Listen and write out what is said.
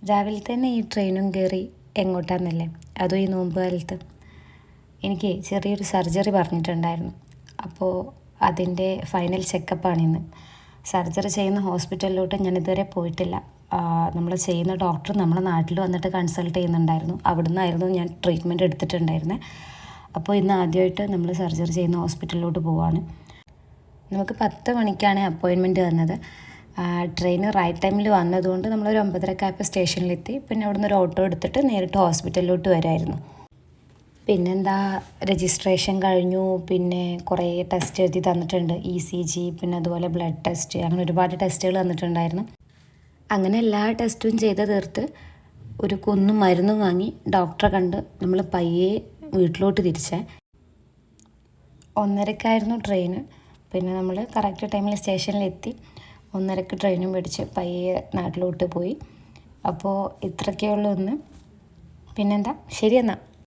രാവിലെ തന്നെ ഈ ട്രെയിനും കയറി എങ്ങോട്ടാന്നല്ലേ, അതും ഈ നോമ്പ് കാലത്ത്. എനിക്ക് ചെറിയൊരു സർജറി പറഞ്ഞിട്ടുണ്ടായിരുന്നു. അപ്പോൾ അതിൻ്റെ ഫൈനൽ ചെക്കപ്പാണ് ഇന്ന്. സർജറി ചെയ്യുന്ന ഹോസ്പിറ്റലിലോട്ട് ഞാൻ ഇതുവരെ പോയിട്ടില്ല. നമ്മൾ ചെയ്യുന്ന ഡോക്ടർ നമ്മുടെ നാട്ടിൽ വന്നിട്ട് കൺസൾട്ട് ചെയ്യുന്നുണ്ടായിരുന്നു. അവിടെ നിന്നായിരുന്നു ഞാൻ ട്രീറ്റ്മെൻറ്റ് എടുത്തിട്ടുണ്ടായിരുന്നത്. അപ്പോൾ ഇന്ന് ആദ്യമായിട്ട് നമ്മൾ സർജറി ചെയ്യുന്ന ഹോസ്പിറ്റലിലോട്ട് പോവാണ്. നമുക്ക് 10 മണിക്കാണ് അപ്പോയിൻമെൻറ്റ് തന്നത്. ട്രെയിൻ റൈറ്റ് ടൈമിൽ വന്നതുകൊണ്ട് നമ്മളൊരു 9:30 സ്റ്റേഷനിലെത്തി. പിന്നെ അവിടെ നിന്ന് ഒരു ഓട്ടോ എടുത്തിട്ട് നേരിട്ട് ഹോസ്പിറ്റലിലോട്ട് വരായിരുന്നു. പിന്നെന്താ, രജിസ്ട്രേഷൻ കഴിഞ്ഞു. പിന്നെ കുറേ ടെസ്റ്റ് എഴുതി തന്നിട്ടുണ്ട്. ECG, പിന്നെ അതുപോലെ ബ്ലഡ് ടെസ്റ്റ്, അങ്ങനെ ഒരുപാട് ടെസ്റ്റുകൾ തന്നിട്ടുണ്ടായിരുന്നു. അങ്ങനെ എല്ലാ ടെസ്റ്റും ചെയ്ത് തീർത്ത് ഒരു കുന്നു മരുന്നും വാങ്ങി ഡോക്ടറെ കണ്ട് നമ്മൾ പയ്യെ വീട്ടിലോട്ട് തിരിച്ചേ. 1:30ക്കായിരുന്നു ട്രെയിന്. പിന്നെ നമ്മൾ കറക്റ്റ് ടൈമിൽ സ്റ്റേഷനിലെത്തി. 1:30ക്ക് ട്രെയിനും പിടിച്ച് പയ്യെ നാട്ടിലോട്ട് പോയി. അപ്പോൾ ഇത്രയൊക്കെയുള്ളൂ ഒന്ന്. പിന്നെന്താ, ശരി എന്നാൽ.